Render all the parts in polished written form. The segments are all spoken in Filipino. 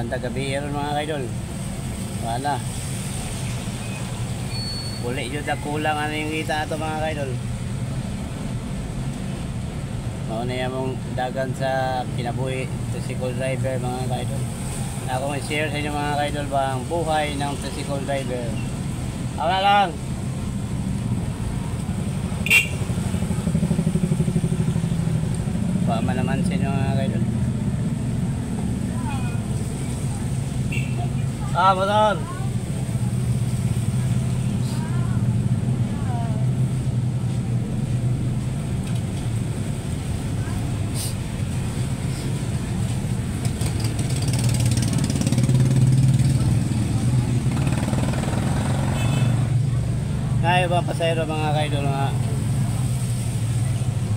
Tanda gabi ron mga kaidol. Wala. Uli yun na kulang ano yung kita ato mga kaidol. Mauna yan mong dagan sa kinabuhi tricycle driver mga kaidol. Ako may share sa inyo mga kaidol ba ang buhay ng tricycle driver. Ako na lang. Baka naman sa inyo mga kaidol. Motor. Ngayon ba pasayro mga kaidol mga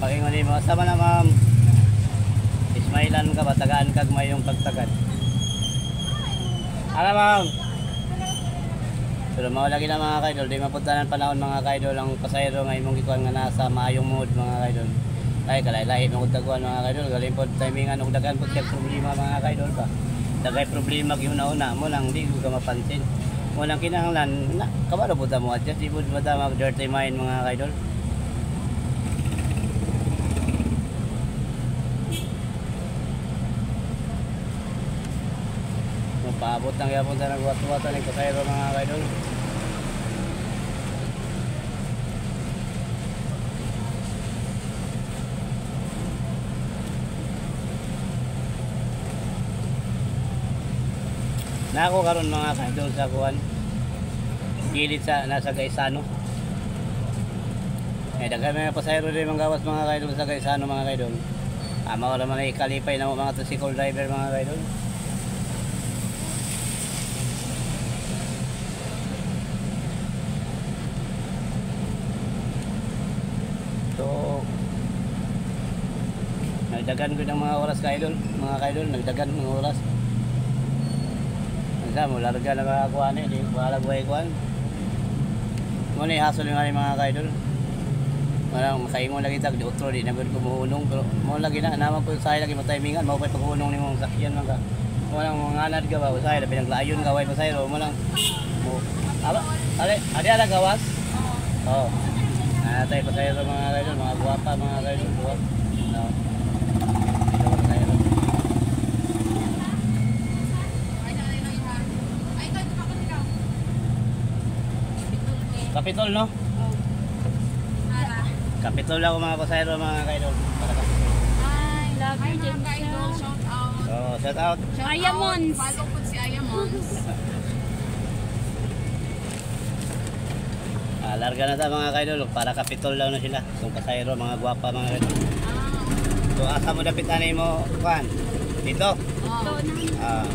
pakingon mo sama na ma'am. Ismailan ka ba tagaan kag mayong pagtagad. Ala ma'am. Pero mao lagi na mga kaidol di mapuntahan panahon mga kaidol ang pasayro nga imong gikuan nga nasa maayong mood mga kaidol. Ay kalay-lahi mo taguan mga kaidol galing pod timingan og dagan pod kay problema mga kaidol ba. Dagay problema gyud una mo lang di ko mapansin. Unang kinahanglan na kabalo buta mo adjust di bud bata mag dirty mind mga kaidol. Paabot ng yapon sa nagwat-watan ng pasayro mga kaidol. Nako karon mga kaidol sa kuan gilid sa nasa Gaisano. Daghan mga pasayro din mga gawas mga kaidol sa Gaisano mga kaidol. Mao naman ay kalipay na mga tricycle driver mga kaidol. So nagdagan ko ng mga oras kaidol, mga kaidol nagdagan ng oras. Ang mo larga na mga kuan di wala buhay kuan. Mo ni hasol nga mga kaidol. Wala makaingon lagi tag di otro di na gud ko muunong pero mo lagi na naman ko say lagi matimingan mao pay pag-unong nimong sakyan man ka. Mo lang manganad ka ba usay labi naglayon ka way pasayro mo lang. Aba, ali ala gawas. Oh. Tay pasayro mga kaidol, mga guwapa mga kaidol, buwag. No. Ito pasayro. Kapitol no? Kapitol ako mga pasayro mga kaidol. Para kapitol. I love you, James. Shout out. Oh, shout out. Ayamons. Follow po si Ayamons. Larga na ta mga kaidol, para kapitol lang na sila. Kung pasayro mga guwapa mga kaidol. So asa mo dapitan mo kuan? Dito. Ah.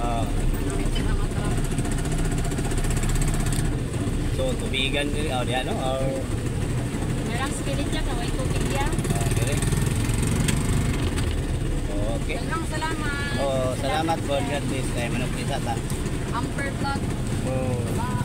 Oh. So tubigan diri di ano or Merang spirit niya kaway tubig niya. dire. Okay. Salamat. Oh, salamat for God bless tayo manugkita ta. Amper vlog. Oh.